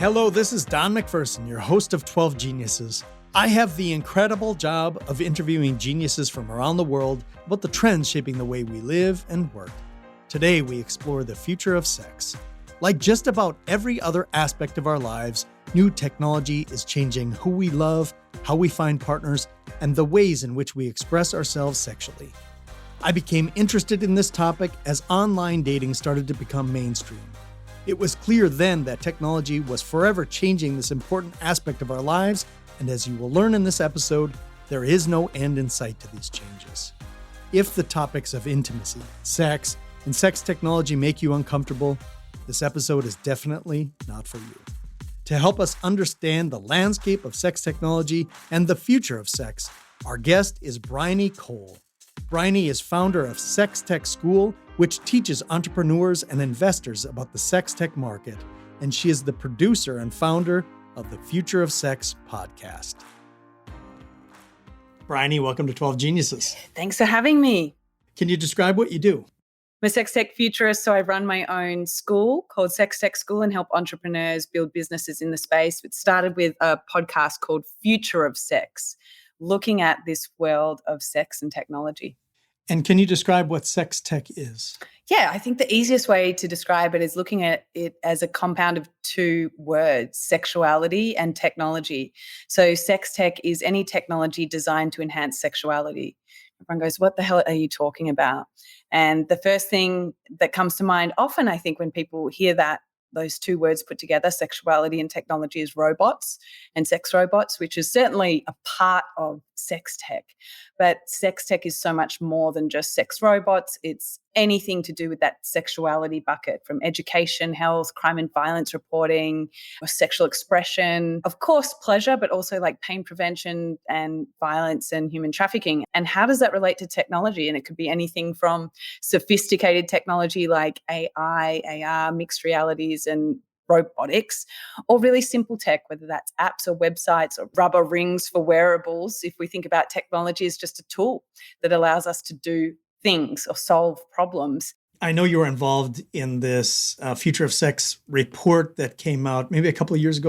Hello, this is Don McPherson, your host of 12 Geniuses. I have the incredible job of interviewing geniuses from around the world about the trends shaping the way we live and work. Today, we explore the future of sex. Like just about every other aspect of our lives, new technology is changing who we love, how we find partners, and the ways in which we express ourselves sexually. I became interested in this topic as online dating started to become mainstream. It was clear then that technology was forever changing this important aspect of our lives, and as you will learn in this episode, there is no end in sight to these changes. If the topics of intimacy, sex, and sex technology make you uncomfortable, this episode is definitely not for you. To help us understand the landscape of sex technology and the future of sex, our guest is Bryony Cole. Bryony is founder of Sex Tech School, which teaches entrepreneurs and investors about the sex tech market, and she is the producer and founder of the Future of Sex podcast. Bryony, welcome to 12 Geniuses. Thanks for having me. Can you describe what you do? I'm a sex tech futurist, so I run my own school called Sex Tech School and help entrepreneurs build businesses in the space. It started with a podcast called Future of Sex, looking at this world of sex and technology. And can you describe what sex tech is? Yeah, I think the easiest way to describe it is looking at it as a compound of two words, sexuality and technology. So sex tech is any technology designed to enhance sexuality. Everyone goes, what the hell are you talking about? And the first thing that comes to mind often, I think, when people hear those two words put together, sexuality and technology, is robots and sex robots, which is certainly a part of sex tech. But sex tech is so much more than just sex robots. It's anything to do with that sexuality bucket, from education, health, crime and violence reporting, or sexual expression, of course, pleasure, but also like pain prevention and violence and human trafficking. And how does that relate to technology? And it could be anything from sophisticated technology like AI, AR, mixed realities, and robotics, or really simple tech, whether that's apps or websites or rubber rings for wearables. If we think about technology as just a tool that allows us to do things or solve problems. I know you were involved in this Future of Sex report that came out maybe a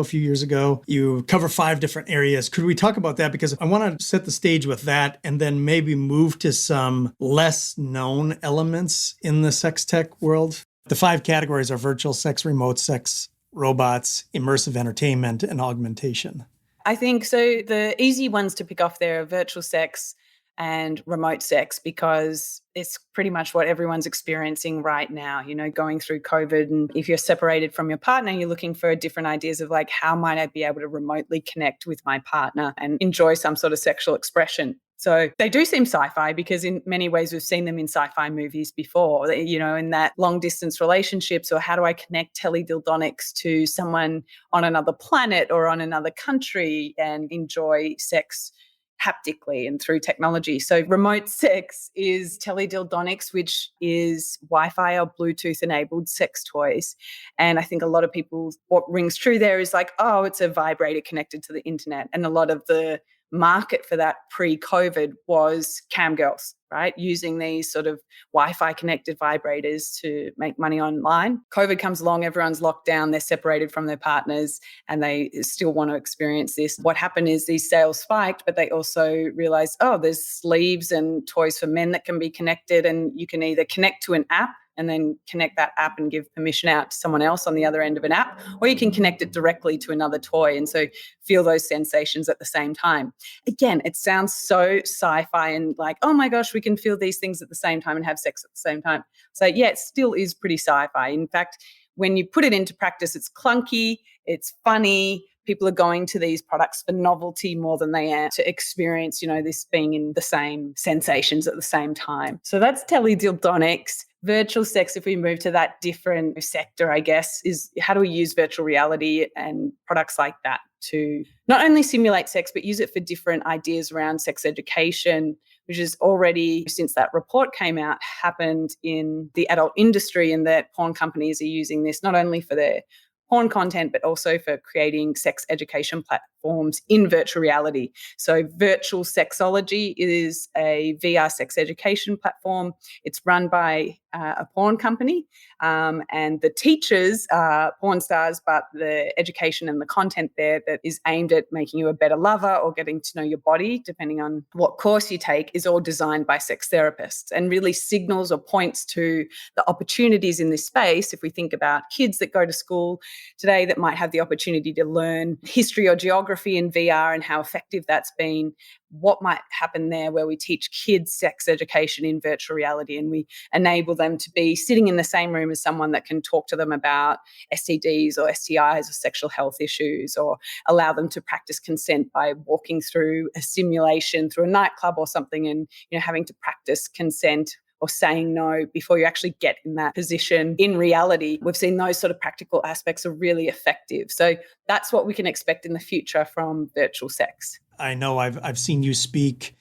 few years ago. You cover 5 different areas. Could we talk about that? Because I want to set the stage with that and then maybe move to some less known elements in the sex tech world. The 5 categories are virtual sex, remote sex, robots, immersive entertainment, and augmentation. I think so. The easy ones to pick off there are virtual sex and remote sex, because it's pretty much what everyone's experiencing right now, going through COVID. And if you're separated from your partner, you're looking for different ideas of like, how might I be able to remotely connect with my partner and enjoy some sort of sexual expression? So they do seem sci-fi because in many ways we've seen them in sci-fi movies before, in that long distance relationships, or how do I connect teledildonics to someone on another planet or on another country and enjoy sex haptically and through technology. So remote sex is teledildonics, which is Wi-Fi or Bluetooth enabled sex toys. And I think a lot of people, what rings true there is like, oh, it's a vibrator connected to the internet. And a lot of the market for that pre-COVID was cam girls, right? Using these sort of Wi-Fi connected vibrators to make money online. COVID comes along, everyone's locked down, they're separated from their partners and they still want to experience this. What happened is these sales spiked, but they also realized, oh, there's sleeves and toys for men that can be connected, and you can either connect to an app and then connect that app and give permission out to someone else on the other end of an app, or you can connect it directly to another toy and so feel those sensations at the same time. Again, it sounds so sci-fi and like, oh my gosh, we can feel these things at the same time and have sex at the same time. So yeah, it still is pretty sci-fi. In fact, when you put it into practice, it's clunky, it's funny. People are going to these products for novelty more than they are to experience, this being in the same sensations at the same time. So that's teledildonics. Virtual sex, if we move to that different sector, I guess, is how do we use virtual reality and products like that to not only simulate sex, but use it for different ideas around sex education, which has already, since that report came out, happened in the adult industry, and that porn companies are using this not only for their porn content, but also for creating sex education platforms in virtual reality. So Virtual Sexology is a VR sex education platform. It's run by a porn company, and the teachers are porn stars, but the education and the content there that is aimed at making you a better lover or getting to know your body, depending on what course you take, is all designed by sex therapists and really signals or points to the opportunities in this space. If we think about kids that go to school today that might have the opportunity to learn history or geography in VR and how effective that's been, what might happen there where we teach kids sex education in virtual reality and we enable them to be sitting in the same room as someone that can talk to them about STDs or STIs or sexual health issues, or allow them to practice consent by walking through a simulation through a nightclub or something, and having to practice consent or saying no before you actually get in that position in reality. We've seen those sort of practical aspects are really effective. So that's what we can expect in the future from virtual sex. I know I've seen you speak,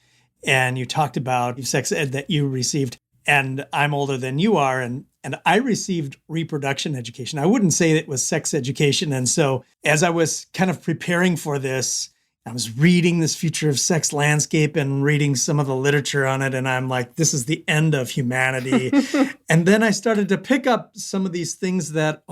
and you talked about sex ed that you received, and I'm older than you are, and I received reproduction education. I wouldn't say it was sex education. And so as I was kind of preparing for this, I was reading this Future of Sex landscape and reading some of the literature on it, and I'm like, this is the end of humanity. And then I started to pick up some of these things that,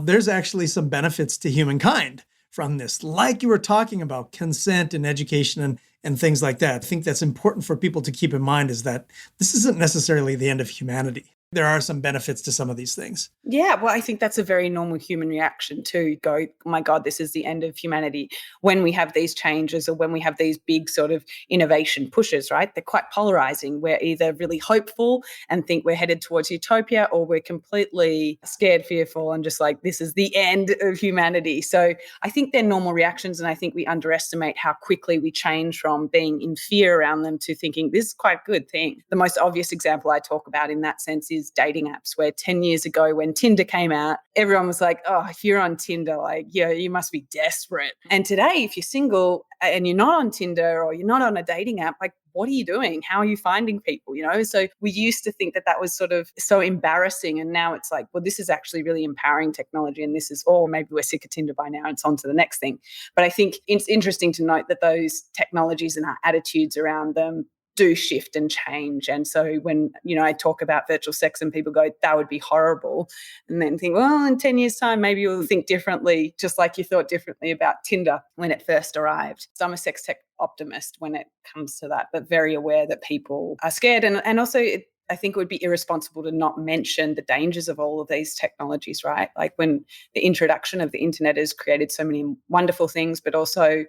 there's actually some benefits to humankind from this, like you were talking about consent and education and things like that. I think that's important for people to keep in mind, is that this isn't necessarily the end of humanity. There are some benefits to some of these things. Yeah, well, I think that's a very normal human reaction to go, oh my God, this is the end of humanity. When we have these changes or when we have these big sort of innovation pushes, right? They're quite polarizing. We're either really hopeful and think we're headed towards utopia, or we're completely scared, fearful, and just like, this is the end of humanity. So I think they're normal reactions, and I think we underestimate how quickly we change from being in fear around them to thinking this is quite a good thing. The most obvious example I talk about in that sense is dating apps, where 10 years ago when Tinder came out, everyone was like, oh, if you're on Tinder, like, yeah, you must be desperate. And today, if you're single and you're not on Tinder or you're not on a dating app, like, what are you doing? How are you finding people? So we used to think that was sort of so embarrassing. And now it's like, well, this is actually really empowering technology. And this is, maybe we're sick of Tinder by now. It's on to the next thing. But I think it's interesting to note that those technologies and our attitudes around them do shift and change. And so when, I talk about virtual sex and people go, that would be horrible, and then think, well, in 10 years' time, maybe you'll think differently, just like you thought differently about Tinder when it first arrived. So I'm a sex tech optimist when it comes to that, but very aware that people are scared. And also I think it would be irresponsible to not mention the dangers of all of these technologies, right? Like when the introduction of the internet has created so many wonderful things, but also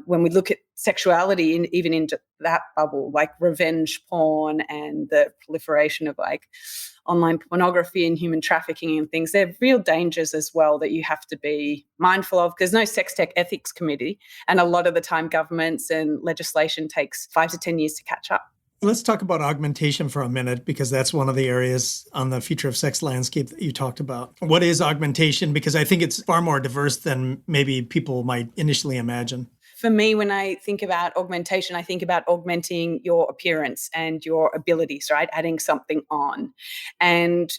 when we look at sexuality, even into that bubble, like revenge porn and the proliferation of like online pornography and human trafficking and things, they're real dangers as well that you have to be mindful of. There's no sex tech ethics committee, and a lot of the time governments and legislation takes 5 to 10 years to catch up. Let's talk about augmentation for a minute, because that's one of the areas on the Future of Sex landscape that you talked about. What is augmentation? Because I think it's far more diverse than maybe people might initially imagine. For me, when I think about augmentation, I think about augmenting your appearance and your abilities, right? Adding something on. And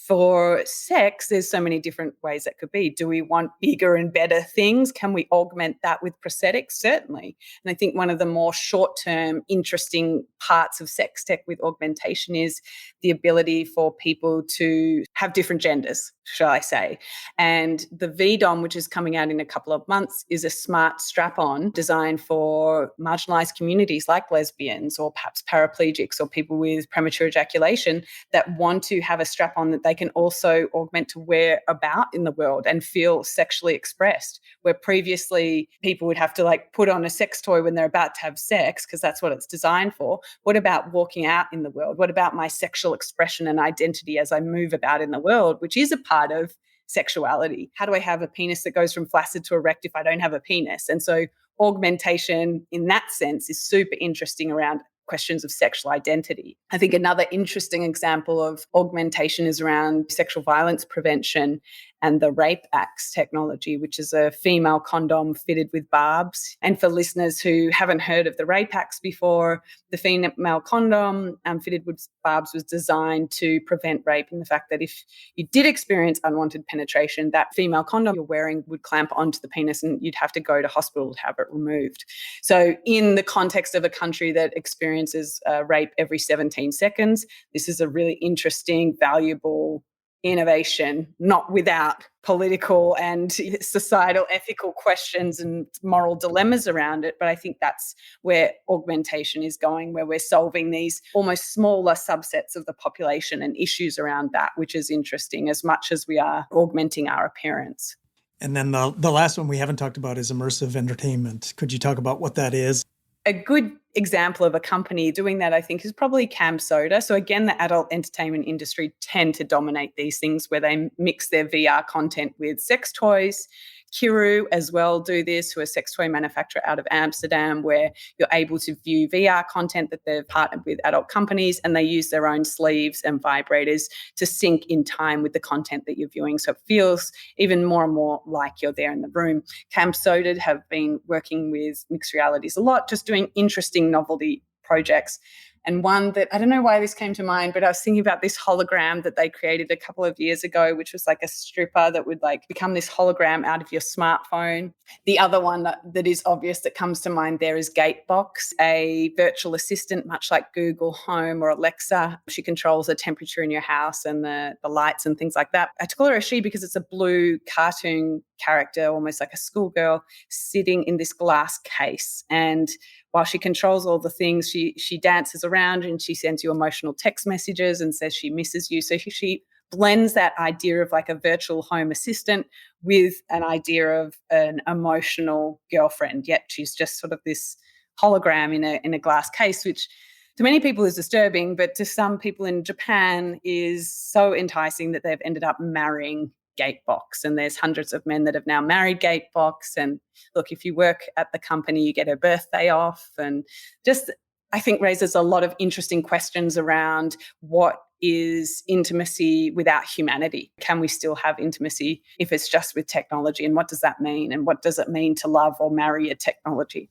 for sex, there's so many different ways that could be. Do we want bigger and better things? Can we augment that with prosthetics? Certainly. And I think one of the more short-term, interesting parts of sex tech with augmentation is the ability for people to have different genders, shall I say. And the VDOM, which is coming out in a couple of months, is a smart strap-on designed for marginalized communities like lesbians or perhaps paraplegics or people with premature ejaculation that want to have a strap-on that they can also augment to wear about in the world and feel sexually expressed, where previously people would have to like put on a sex toy when they're about to have sex because that's what it's designed for. What about walking out in the world? What about my sexual expression and identity as I move about in the world, which is a part of sexuality? How do I have a penis that goes from flaccid to erect if I don't have a penis? And so augmentation in that sense is super interesting around questions of sexual identity. I think another interesting example of augmentation is around sexual violence prevention and the Rape Axe technology, which is a female condom fitted with barbs. And for listeners who haven't heard of the Rape Axe before, the female condom fitted with barbs was designed to prevent rape, in the fact that if you did experience unwanted penetration, that female condom you're wearing would clamp onto the penis and you'd have to go to hospital to have it removed. So in the context of a country that experiences rape every 17 seconds, this is a really interesting, valuable innovation, not without political and societal ethical questions and moral dilemmas around it. But I think that's where augmentation is going, where we're solving these almost smaller subsets of the population and issues around that, which is interesting as much as we are augmenting our appearance. And then the last one we haven't talked about is immersive entertainment. Could you talk about what that is? A good example of a company doing that, I think, is probably CamSoda. So again, the adult entertainment industry tend to dominate these things where they mix their VR content with sex toys. Kiru as well do this, who are a sex toy manufacturer out of Amsterdam, where you're able to view VR content that they've partnered with adult companies, and they use their own sleeves and vibrators to sync in time with the content that you're viewing. So it feels even more and more like you're there in the room. CamSoda have been working with mixed realities a lot, just doing interesting novelty projects. And one that, I don't know why this came to mind, but I was thinking about this hologram that they created a couple of years ago, which was like a stripper that would like become this hologram out of your smartphone. The other one that is obvious that comes to mind there is Gatebox, a virtual assistant, much like Google Home or Alexa. She controls the temperature in your house and the lights and things like that. I call her a she because it's a blue cartoon character, almost like a schoolgirl, sitting in this glass case. And while she controls all the things, she dances around and she sends you emotional text messages and says she misses you. So she blends that idea of like a virtual home assistant with an idea of an emotional girlfriend, yet she's just sort of this hologram in a glass case, which to many people is disturbing, but to some people in Japan is so enticing that they've ended up marrying Gatebox. And there's hundreds of men that have now married Gatebox. And look, if you work at the company, you get a birthday off. And just, I think, raises a lot of interesting questions around what is intimacy without humanity? Can we still have intimacy if it's just with technology? And what does that mean? And what does it mean to love or marry a technology?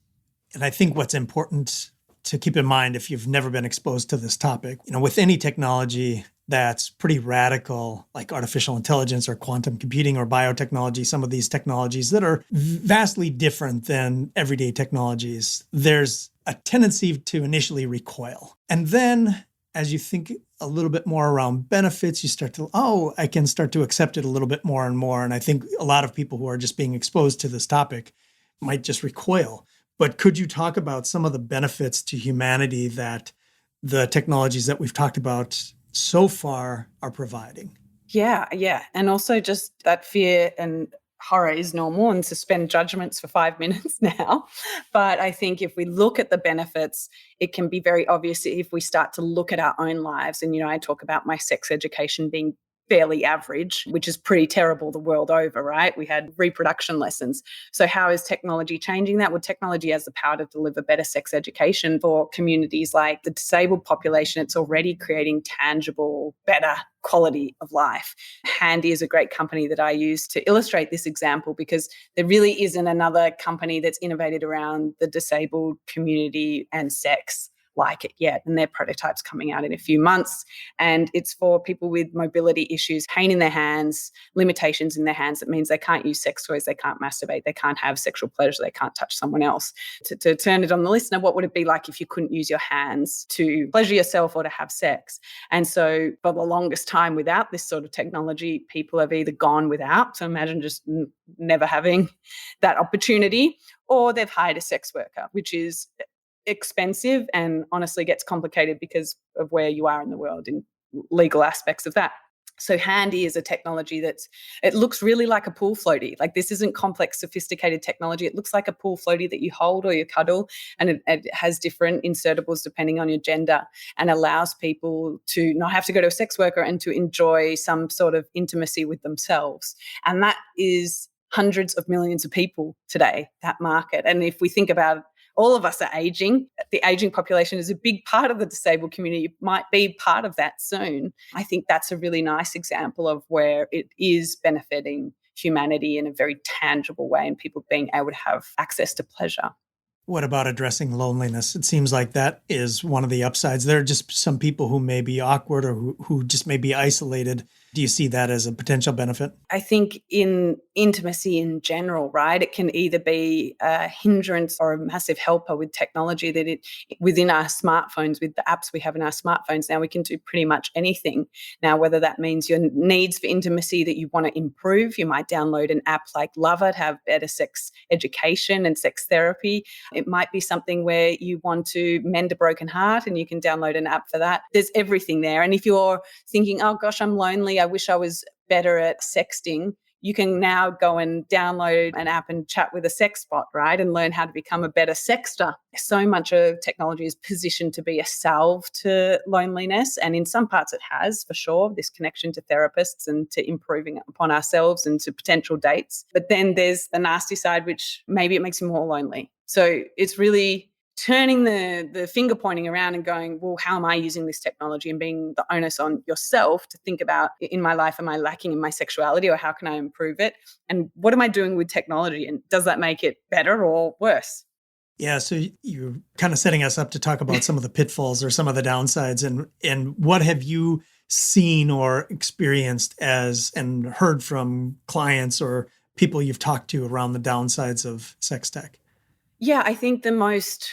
And I think what's important to keep in mind, if you've never been exposed to this topic, with any technology that's pretty radical, like artificial intelligence or quantum computing or biotechnology, some of these technologies that are vastly different than everyday technologies, there's a tendency to initially recoil. And then as you think a little bit more around benefits, you start to, I can start to accept it a little bit more and more. And I think a lot of people who are just being exposed to this topic might just recoil. But could you talk about some of the benefits to humanity that the technologies that we've talked about so far are providing? Yeah. And also just that fear and horror is normal, and suspend judgments for 5 minutes now. But I think if we look at the benefits, it can be very obvious if we start to look at our own lives. And, I talk about my sex education being fairly average, which is pretty terrible the world over, right? We had reproduction lessons. So how is technology changing that? Well, technology has the power to deliver better sex education for communities like the disabled population. It's already creating tangible, better quality of life. Handy is a great company that I use to illustrate this example, because there really isn't another company that's innovated around the disabled community and sex like it yet. And their prototype's coming out in a few months. And it's for people with mobility issues, pain in their hands, limitations in their hands. That means they can't use sex toys, they can't masturbate, they can't have sexual pleasure, they can't touch someone else. To turn it on the listener, what would it be like if you couldn't use your hands to pleasure yourself or to have sex? And so for the longest time, without this sort of technology, people have either gone without, so imagine just never having that opportunity, or they've hired a sex worker, which is expensive and honestly gets complicated because of where you are in the world in legal aspects of that. So Handy is a technology it looks really like a pool floaty. Like, this isn't complex, sophisticated technology. It looks like a pool floaty that you hold or you cuddle, and it has different insertables depending on your gender, and allows people to not have to go to a sex worker and to enjoy some sort of intimacy with themselves. And that is hundreds of millions of people today, that market. And if we think about all of us are aging. The aging population is a big part of the disabled community. It might be part of that soon. I think that's a really nice example of where it is benefiting humanity in a very tangible way and people being able to have access to pleasure. What about addressing loneliness? It seems like that is one of the upsides. There are just some people who may be awkward or who just may be isolated. Do you see that as a potential benefit? I think in intimacy in general, right, it can either be a hindrance or a massive helper with technology that within our smartphones, with the apps we have in our smartphones now, we can do pretty much anything. Now, whether that means your needs for intimacy that you want to improve, you might download an app like Lovr to have better sex education and sex therapy. It might be something where you want to mend a broken heart and you can download an app for that. There's everything there. And if you're thinking, oh gosh, I'm lonely, I wish I was better at sexting, you can now go and download an app and chat with a sex bot, right? And learn how to become a better sexter. So much of technology is positioned to be a salve to loneliness. And in some parts it has, for sure, this connection to therapists and to improving upon ourselves and to potential dates. But then there's the nasty side, which maybe it makes you more lonely. So it's really turning the finger pointing around and going, well, how am I using this technology, and being the onus on yourself to think about, in my life, am I lacking in my sexuality, or how can I improve it? And what am I doing with technology? And does that make it better or worse? Yeah, so you're kind of setting us up to talk about some of the pitfalls or some of the downsides. And what have you seen or experienced and heard from clients or people you've talked to around the downsides of sex tech? Yeah, I think the most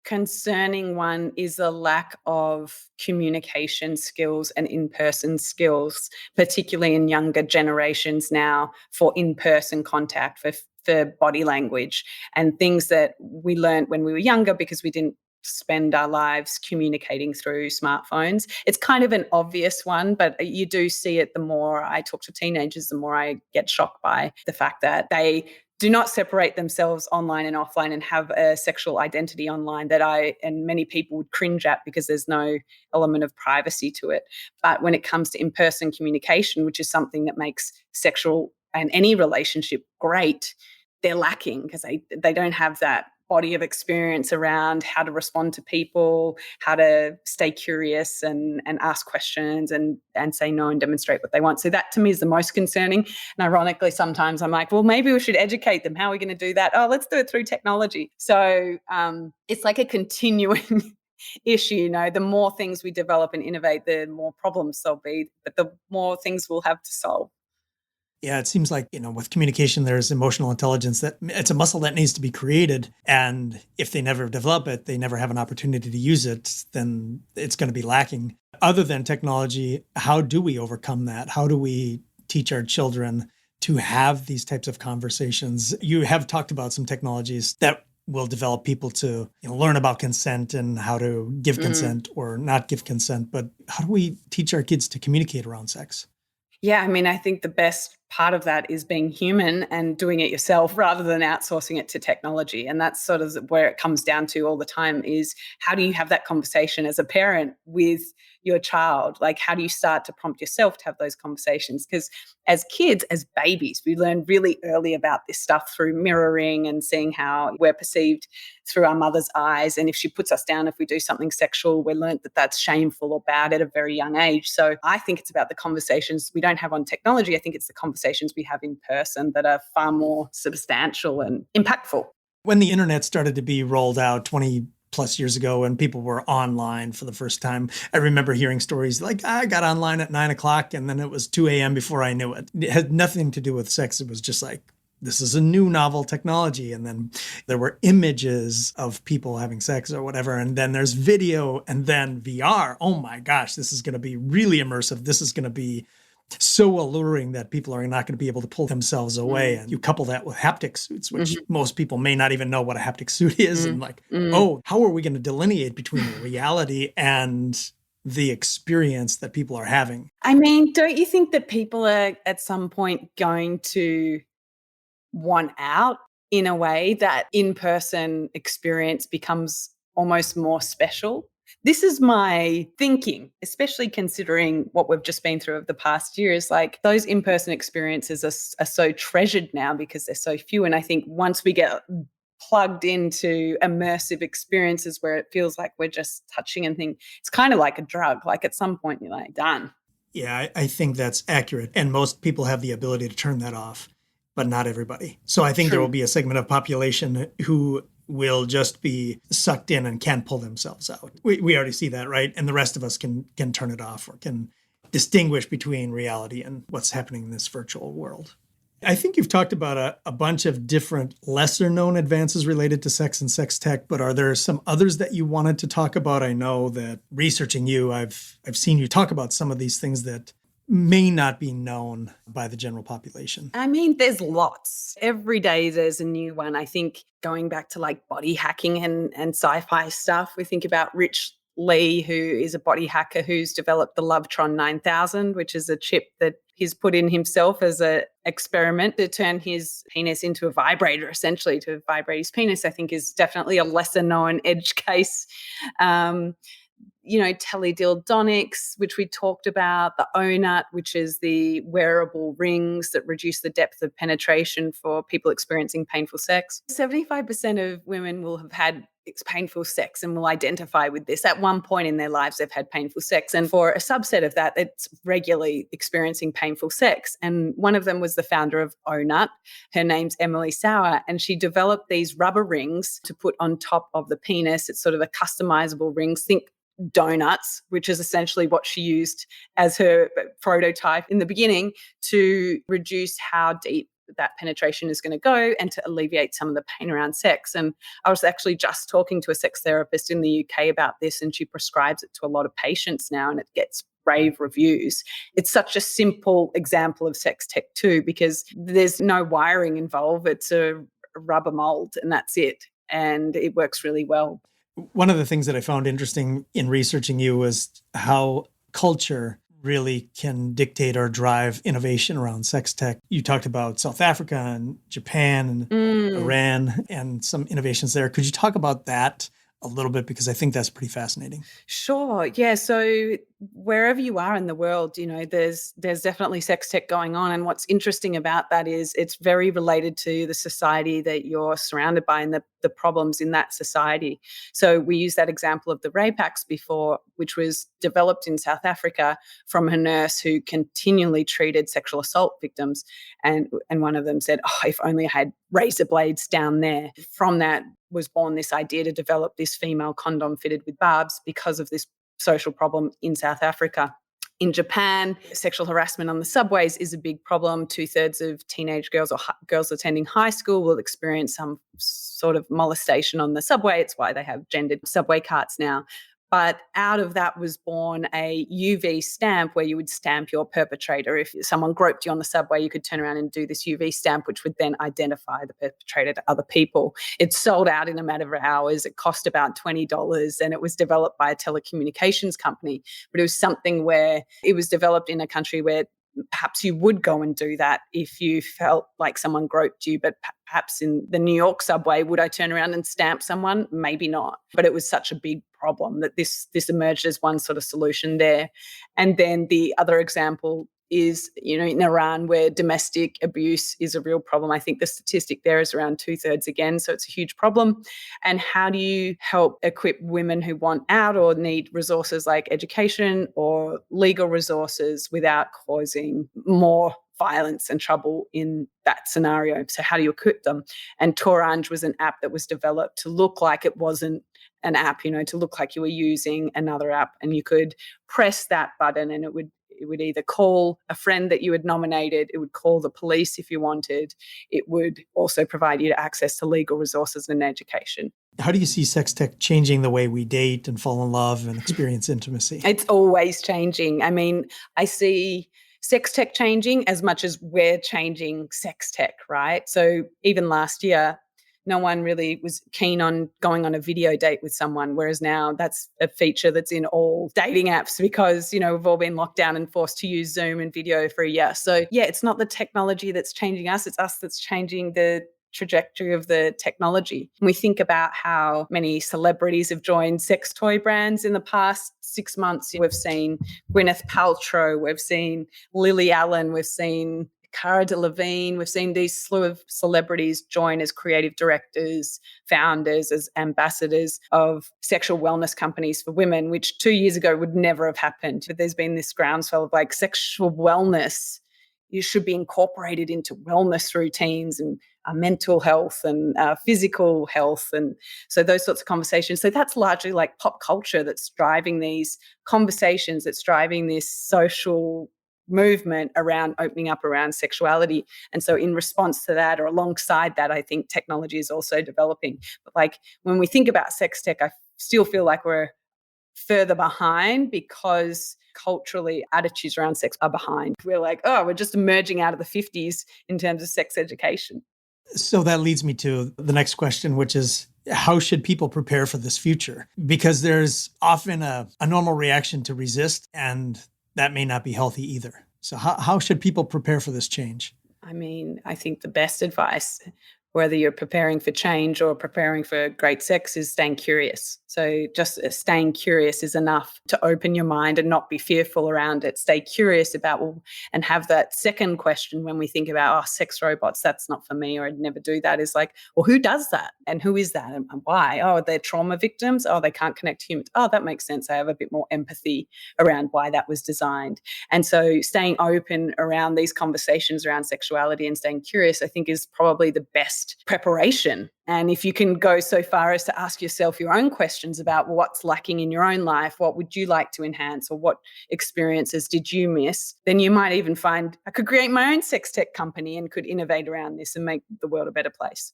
concerning one is the lack of communication skills and in-person skills, particularly in younger generations now, for in-person contact, for body language, and things that we learned when we were younger because we didn't spend our lives communicating through smartphones. It's kind of an obvious one, but you do see it. The more I talk to teenagers, the more I get shocked by the fact that they do not separate themselves online and offline and have a sexual identity online that I and many people would cringe at because there's no element of privacy to it. But when it comes to in-person communication, which is something that makes sexual and any relationship great, they're lacking because they don't have that body of experience around how to respond to people, how to stay curious and ask questions and say no and demonstrate what they want. So that to me is the most concerning. And ironically, sometimes I'm like, well, maybe we should educate them. How are we going to do that? Oh, let's do it through technology. So it's like a continuing issue. You know, the more things we develop and innovate, the more problems there'll be, but the more things we'll have to solve. Yeah, it seems like, with communication, there's emotional intelligence that it's a muscle that needs to be created. And if they never develop it, they never have an opportunity to use it, then it's going to be lacking. Other than technology, how do we overcome that? How do we teach our children to have these types of conversations? You have talked about some technologies that will develop people to learn about consent and how to give consent or not give consent. But how do we teach our kids to communicate around sex? Yeah, I mean, I think the best part of that is being human and doing it yourself rather than outsourcing it to technology. And that's sort of where it comes down to all the time is how do you have that conversation as a parent with your child? Like, how do you start to prompt yourself to have those conversations? Because as kids, as babies, we learn really early about this stuff through mirroring and seeing how we're perceived through our mother's eyes. And if she puts us down, if we do something sexual, we're learned that that's shameful or bad at a very young age. So I think it's about the conversations we don't have on technology. I think it's the conversations we have in person that are far more substantial and impactful. When the internet started to be rolled out 20 plus years ago and people were online for the first time, I remember hearing stories like, I got online at 9:00 and then it was 2 a.m. before I knew it. It had nothing to do with sex. It was just like, this is a new novel technology. And then there were images of people having sex or whatever. And then there's video and then VR. Oh my gosh, this is going to be really immersive. This is going to be so alluring that people are not going to be able to pull themselves away. And you couple that with haptic suits, which most people may not even know what a haptic suit is. And like, oh, how are we going to delineate between the reality and the experience that people are having? I mean, don't you think that people are at some point going to want out in a way that in-person experience becomes almost more special? This is my thinking, especially considering what we've just been through over the past year, is like those in-person experiences are so treasured now because they're so few. And I think once we get plugged into immersive experiences where it feels like we're just touching and things. It's kind of like a drug. Like at some point you're like, done. Yeah, I think that's accurate. And most people have the ability to turn that off, but not everybody. So I think there will be a segment of population who will just be sucked in and can't pull themselves out. We already see that, right? And the rest of us can turn it off or can distinguish between reality and what's happening in this virtual world. I think you've talked about a bunch of different lesser known advances related to sex and sex tech, but are there some others that you wanted to talk about? I know that researching you, I've seen you talk about some of these things that may not be known by the general population. I mean, there's lots. Every day there's a new one. I think going back to like body hacking and sci-fi stuff, we think about Rich Lee, who is a body hacker who's developed the Lovetron 9000, which is a chip that he's put in himself as an experiment to turn his penis into a vibrator, essentially to vibrate his penis. I think is definitely a lesser known edge case. Teledildonics, which we talked about, the ONUT, which is the wearable rings that reduce the depth of penetration for people experiencing painful sex. 75% of women will have had painful sex and will identify with this. At one point in their lives, they've had painful sex. And for a subset of that, it's regularly experiencing painful sex. And one of them was the founder of ONUT. Her name's Emily Sauer. And she developed these rubber rings to put on top of the penis. It's sort of a customizable rings. Think donuts, which is essentially what she used as her prototype in the beginning to reduce how deep that penetration is going to go and to alleviate some of the pain around sex. And I was actually just talking to a sex therapist in the UK about this, and she prescribes it to a lot of patients now, and it gets rave reviews. It's such a simple example of sex tech too, because there's no wiring involved. It's a rubber mold and that's it. And it works really well. One of the things that I found interesting in researching you was how culture really can dictate or drive innovation around sex tech. You talked about South Africa and Japan and Iran and some innovations there. Could you talk about that a little bit? Because I think that's pretty fascinating. Sure. Yeah. So wherever you are in the world, there's definitely sex tech going on. And what's interesting about that is it's very related to the society that you're surrounded by and the problems in that society. So we used that example of the rape acts before, which was developed in South Africa from a nurse who continually treated sexual assault victims. And one of them said, oh, if only I had razor blades down there. From that was born this idea to develop this female condom fitted with barbs because of this social problem in South Africa. In Japan, sexual harassment on the subways is a big problem. 2/3 of teenage girls or girls attending high school will experience some sort of molestation on the subway. It's why they have gendered subway carts now. But out of that was born a UV stamp where you would stamp your perpetrator. If someone groped you on the subway, you could turn around and do this UV stamp, which would then identify the perpetrator to other people. It sold out in a matter of hours. It cost about $20 and it was developed by a telecommunications company. But it was something where it was developed in a country where perhaps you would go and do that if you felt like someone groped you, but perhaps in the New York subway, would I turn around and stamp someone? Maybe not. But it was such a big problem that this emerged as one sort of solution there. And then the other example is, in Iran, where domestic abuse is a real problem. I think the statistic there is around 2/3 again, so it's a huge problem. And how do you help equip women who want out or need resources like education or legal resources without causing more violence and trouble in that scenario? So how do you equip them? And Tourange was an app that was developed to look like it wasn't an app, to look like you were using another app, and you could press that button and it would either call a friend that you had nominated, it would call the police if you wanted, it would also provide you access to legal resources and education. How do you see sex tech changing the way we date and fall in love and experience intimacy? It's always changing. I mean, I see sex tech changing as much as we're changing sex tech, right? So even last year, no one really was keen on going on a video date with someone, whereas now that's a feature that's in all dating apps because, we've all been locked down and forced to use Zoom and video for a year. So, yeah, it's not the technology that's changing us, it's us that's changing the trajectory of the technology. We think about how many celebrities have joined sex toy brands in the past 6 months. We've seen Gwyneth Paltrow, we've seen Lily Allen, we've seen Cara Delevingne. We've seen these slew of celebrities join as creative directors, founders, as ambassadors of sexual wellness companies for women, which 2 years ago would never have happened. But there's been this groundswell of like sexual wellness. You should be incorporated into wellness routines and mental health and physical health. And so those sorts of conversations. So that's largely like pop culture that's driving these conversations, that's driving this social movement around opening up around sexuality. And so in response to that, or alongside that, I think technology is also developing. But like when we think about sex tech, I still feel like we're further behind because culturally attitudes around sex are behind. We're like, oh, we're just emerging out of the 50s in terms of sex education. So that leads me to the next question, which is how should people prepare for this future? Because there's often a normal reaction to resist, and that may not be healthy either. So how should people prepare for this change? I mean, I think the best advice, whether you're preparing for change or preparing for great sex, is staying curious. So just staying curious is enough to open your mind and not be fearful around it. Stay curious about, and have that second question when we think about, oh, sex robots, that's not for me, or I'd never do that, is like, well, who does that? And who is that? And why? Oh, they're trauma victims. Oh, they can't connect to humans. Oh, that makes sense. I have a bit more empathy around why that was designed. And so staying open around these conversations around sexuality and staying curious, I think, is probably the best preparation. And if you can go so far as to ask yourself your own questions about what's lacking in your own life, what would you like to enhance, or what experiences did you miss, then you might even find, I could create my own sex tech company and could innovate around this and make the world a better place.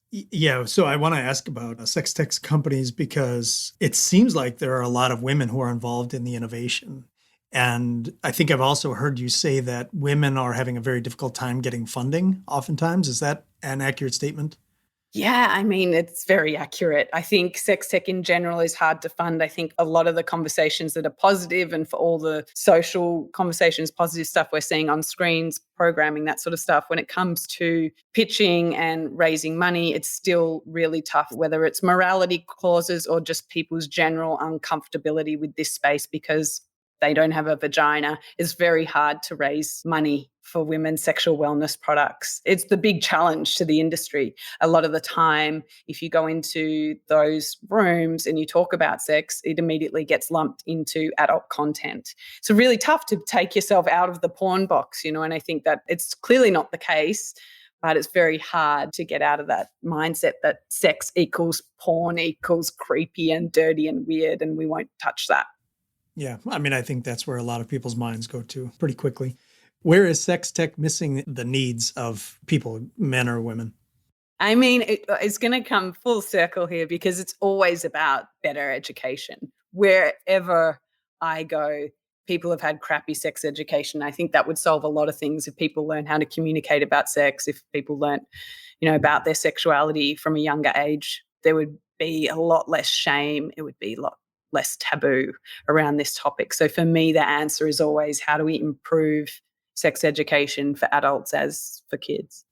Yeah, so I want to ask about sex tech companies because it seems like there are a lot of women who are involved in the innovation. And I think I've also heard you say that women are having a very difficult time getting funding oftentimes. Is that an accurate statement? Yeah, I mean, it's very accurate. I think sex tech in general is hard to fund. I think a lot of the conversations that are positive, and for all the social conversations, positive stuff we're seeing on screens, programming, that sort of stuff, when it comes to pitching and raising money, it's still really tough, whether it's morality clauses or just people's general uncomfortability with this space because they don't have a vagina. It's very hard to raise money for women's sexual wellness products. It's the big challenge to the industry. A lot of the time, if you go into those rooms and you talk about sex, it immediately gets lumped into adult content. It's really tough to take yourself out of the porn box, and I think that it's clearly not the case, but it's very hard to get out of that mindset that sex equals porn equals creepy and dirty and weird, and we won't touch that. Yeah, I mean, I think that's where a lot of people's minds go to pretty quickly. Where is sex tech missing the needs of people, men or women? I mean, it's going to come full circle here because it's always about better education. Wherever I go, people have had crappy sex education. I think that would solve a lot of things if people learn how to communicate about sex, if people learn, about their sexuality from a younger age. There would be a lot less shame. It would be a lot less taboo around this topic. So for me, the answer is always, how do we improve sex education for adults as for kids?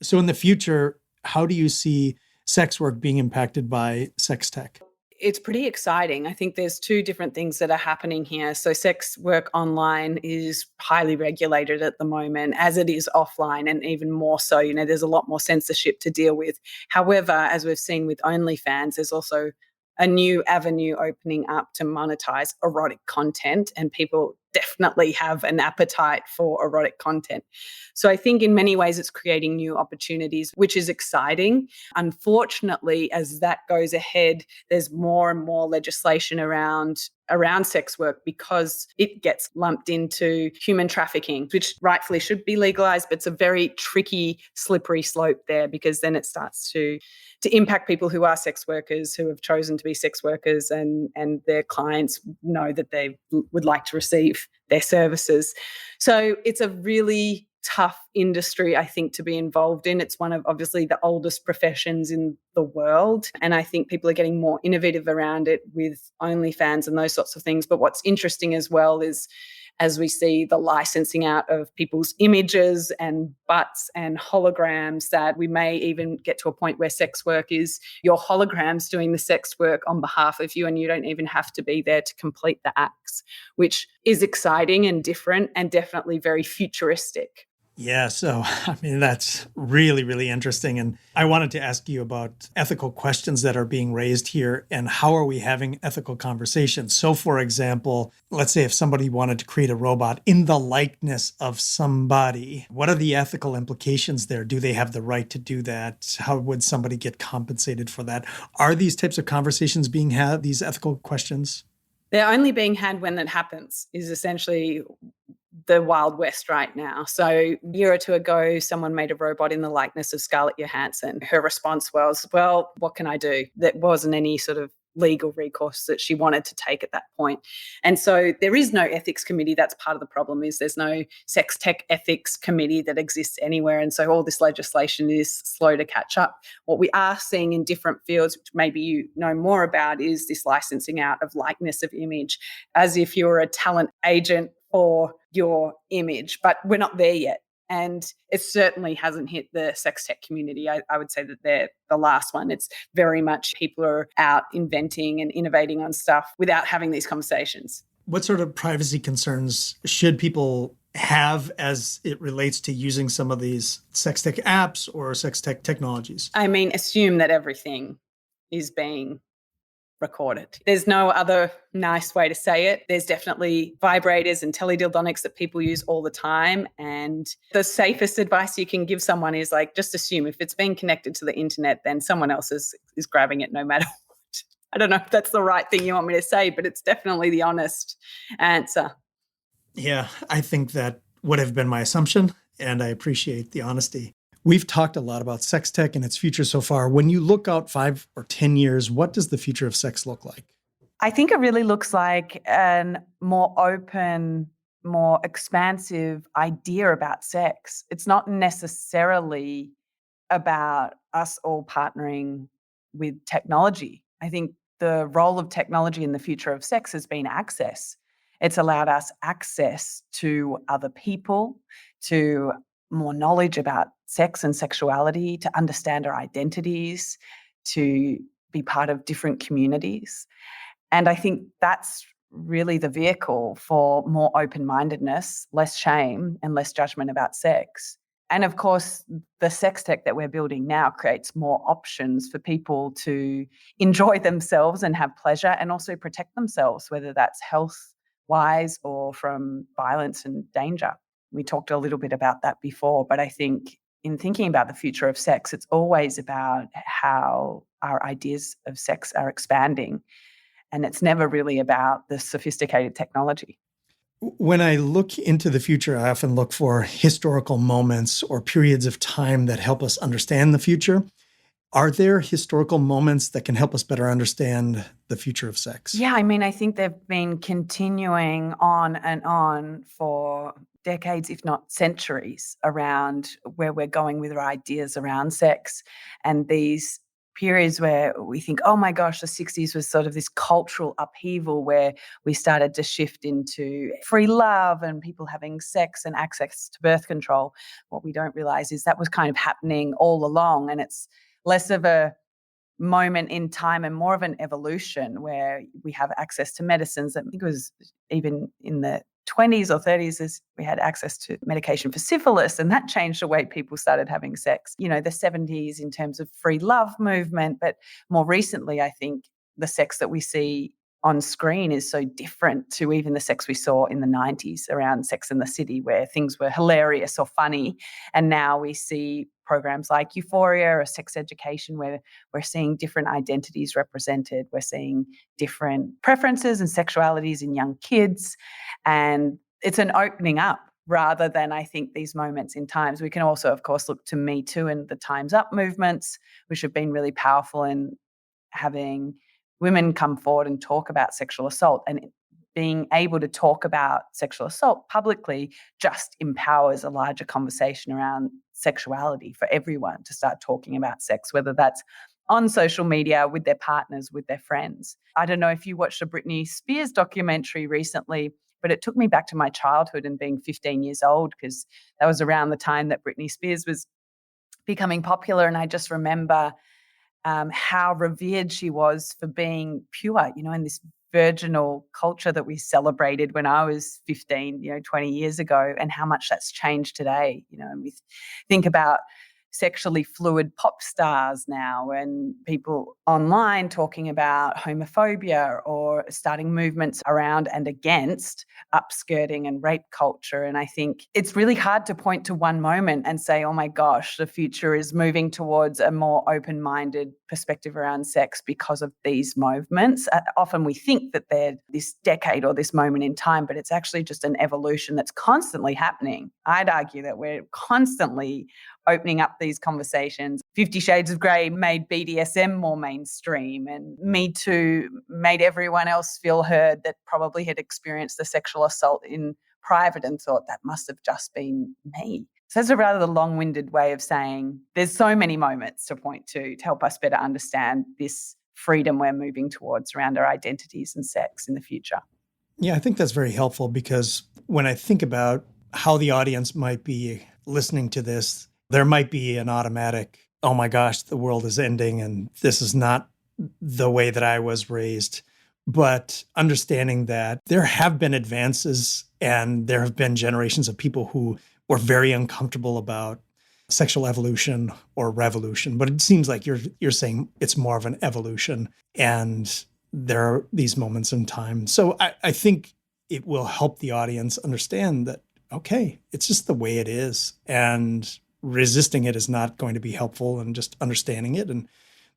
So in the future, how do you see sex work being impacted by sex tech? It's pretty exciting. I think there's two different things that are happening here. So sex work online is highly regulated at the moment, as it is offline, and even more so. There's a lot more censorship to deal with. However, as we've seen with OnlyFans, there's also a new avenue opening up to monetize erotic content, and people definitely have an appetite for erotic content. So I think in many ways it's creating new opportunities, which is exciting. Unfortunately, as that goes ahead, there's more and more legislation around sex work because it gets lumped into human trafficking, which rightfully should be legalized, but it's a very tricky, slippery slope there, because then it starts to impact people who are sex workers, who have chosen to be sex workers, and their clients know that they would like to receive their services. So it's a really tough industry, I think, to be involved in. It's one of obviously the oldest professions in the world. And I think people are getting more innovative around it with OnlyFans and those sorts of things. But what's interesting as well is, as we see the licensing out of people's images and butts and holograms, that we may even get to a point where sex work is your holograms doing the sex work on behalf of you, and you don't even have to be there to complete the acts, which is exciting and different and definitely very futuristic. Yeah, so I mean, that's really, really interesting. And I wanted to ask you about ethical questions that are being raised here and how are we having ethical conversations? So, for example, let's say if somebody wanted to create a robot in the likeness of somebody, what are the ethical implications there? Do they have the right to do that? How would somebody get compensated for that? Are these types of conversations being had, these ethical questions? They're only being had when that happens, is essentially the Wild West right now. So a year or two ago, someone made a robot in the likeness of Scarlett Johansson. Her response was, well, what can I do? There wasn't any sort of legal recourse that she wanted to take at that point. And so there is no ethics committee. That's part of the problem, is there's no sex tech ethics committee that exists anywhere. And so all this legislation is slow to catch up. What we are seeing in different fields, which maybe you know more about, is this licensing out of likeness of image, as if you're a talent agent for your image, but we're not there yet. And it certainly hasn't hit the sex tech community. I would say that they're the last one. It's very much people are out inventing and innovating on stuff without having these conversations. What sort of privacy concerns should people have as it relates to using some of these sex tech apps or sex tech technologies? I mean, assume that everything is being recorded. There's no other nice way to say it. There's definitely vibrators and teledildonics that people use all the time. And the safest advice you can give someone is like, just assume if it's being connected to the internet, then someone else is grabbing it no matter what. I don't know if that's the right thing you want me to say, but it's definitely the honest answer. Yeah, I think that would have been my assumption, and I appreciate the honesty. We've talked a lot about sex tech and its future so far. When you look out 5 or 10 years, what does the future of sex look like? I think it really looks like a more open, more expansive idea about sex. It's not necessarily about us all partnering with technology. I think the role of technology in the future of sex has been access. It's allowed us access to other people, to more knowledge about sex and sexuality, to understand our identities, to be part of different communities. And I think that's really the vehicle for more open-mindedness, less shame, and less judgment about sex. And of course, the sex tech that we're building now creates more options for people to enjoy themselves and have pleasure and also protect themselves, whether that's health-wise or from violence and danger. We talked a little bit about that before, but I think in thinking about the future of sex, it's always about how our ideas of sex are expanding. And it's never really about the sophisticated technology. When I look into the future, I often look for historical moments or periods of time that help us understand the future. Are there historical moments that can help us better understand the future of sex? Yeah, I mean, I think they've been continuing on and on for decades, if not centuries, around where we're going with our ideas around sex. And these periods where we think, oh my gosh, the 60s was sort of this cultural upheaval where we started to shift into free love and people having sex and access to birth control. What we don't realize is that was kind of happening all along, and it's less of a moment in time and more of an evolution where we have access to medicines. I think it was even in the 20s or 30s as we had access to medication for syphilis, and that changed the way people started having sex. You know, the 70s in terms of free love movement, but more recently, I think the sex that we see on screen is so different to even the sex we saw in the 90s around Sex and the City, where things were hilarious or funny. And now we see programs like Euphoria or Sex Education, where we're seeing different identities represented. We're seeing different preferences and sexualities in young kids. And it's an opening up rather than, I think, these moments in times. We can also, of course, look to Me Too and the Time's Up movements, which have been really powerful in having women come forward and talk about sexual assault. And being able to talk about sexual assault publicly just empowers a larger conversation around sexuality for everyone to start talking about sex, whether that's on social media, with their partners, with their friends. I don't know if you watched a Britney Spears documentary recently, but it took me back to my childhood and being 15 years old, because that was around the time that Britney Spears was becoming popular. And I just remember how revered she was for being pure, you know, in this virginal culture that we celebrated when I was 15, 20 years ago, and how much that's changed today. And we think about sexually fluid pop stars now, and people online talking about homophobia or starting movements around and against upskirting and rape culture. And I think it's really hard to point to one moment and say, oh my gosh, the future is moving towards a more open-minded perspective around sex because of these movements. Often we think that they're this decade or this moment in time, but it's actually just an evolution that's constantly happening. I'd argue that we're constantly opening up these conversations. 50 Shades of Grey made BDSM more mainstream, and Me Too made everyone else feel heard that probably had experienced the sexual assault in private and thought that must have just been me. So that's a rather long-winded way of saying there's so many moments to point to help us better understand this freedom we're moving towards around our identities and sex in the future. Yeah, I think that's very helpful, because when I think about how the audience might be listening to this, there might be an automatic, oh my gosh, the world is ending and this is not the way that I was raised. But understanding that there have been advances and there have been generations of people who were very uncomfortable about sexual evolution or revolution. But it seems like you're saying it's more of an evolution, and there are these moments in time. So I think it will help the audience understand that, okay, it's just the way it is. And resisting it is not going to be helpful, and just understanding it and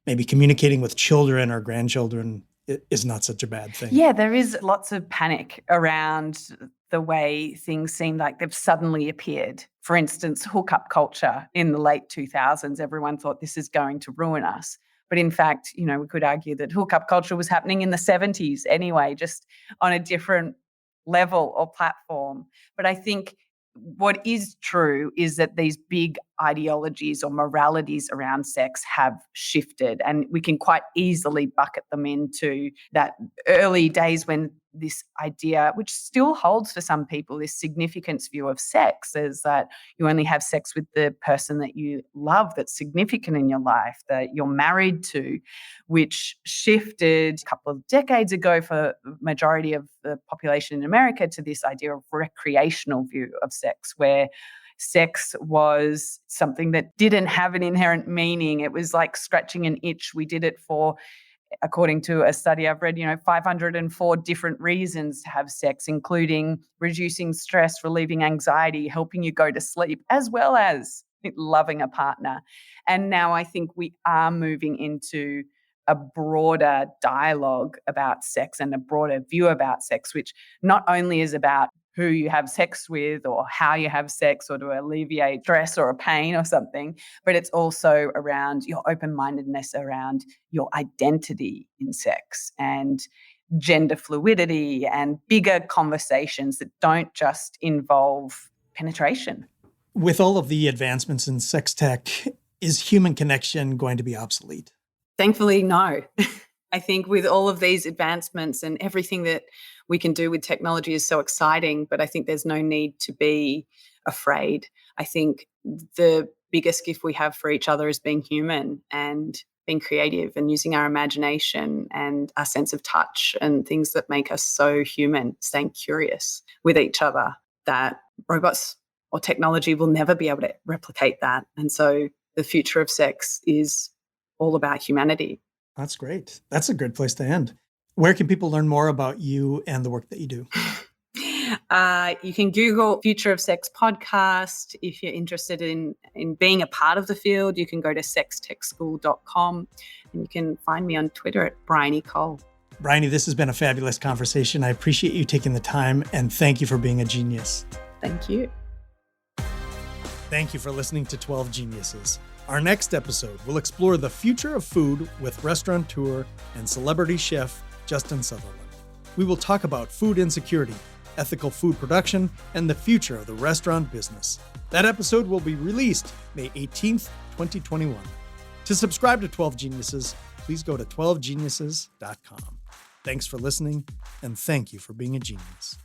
maybe communicating with children or grandchildren is not such a bad thing. Yeah, there is lots of panic around the way things seem like they've suddenly appeared. For instance, hookup culture in the late 2000s, everyone thought this is going to ruin us. But in fact, we could argue that hookup culture was happening in the 70s anyway, just on a different level or platform. But I think what is true is that these big ideologies or moralities around sex have shifted, and we can quite easily bucket them into that early days when this idea, which still holds for some people, this significance view of sex is that you only have sex with the person that you love, that's significant in your life, that you're married to, which shifted a couple of decades ago for the majority of the population in America to this idea of recreational view of sex, where sex was something that didn't have an inherent meaning. It was like scratching an itch. We did it for, according to a study I've read, 504 different reasons to have sex, including reducing stress, relieving anxiety, helping you go to sleep, as well as loving a partner. And now I think we are moving into a broader dialogue about sex and a broader view about sex, which not only is about who you have sex with or how you have sex or to alleviate stress or a pain or something, but it's also around your open-mindedness around your identity in sex and gender fluidity and bigger conversations that don't just involve penetration. With all of the advancements in sex tech, is human connection going to be obsolete? Thankfully, no. I think with all of these advancements and everything that we can do with technology is so exciting, but I think there's no need to be afraid. I think the biggest gift we have for each other is being human and being creative and using our imagination and our sense of touch and things that make us so human, staying curious with each other, that robots or technology will never be able to replicate that. And so the future of sex is all about humanity. That's great. That's a good place to end. Where can people learn more about you and the work that you do? You can Google Future of Sex podcast. If you're interested in being a part of the field, you can go to sextechschool.com, and you can find me on Twitter at Bryony Cole. Bryony, this has been a fabulous conversation. I appreciate you taking the time, and thank you for being a genius. Thank you. Thank you for listening to 12 Geniuses. Our next episode will explore the future of food with restaurateur and celebrity chef Justin Sutherland. We will talk about food insecurity, ethical food production, and the future of the restaurant business. That episode will be released May 18th, 2021. To subscribe to 12 Geniuses, please go to 12geniuses.com. Thanks for listening, and thank you for being a genius.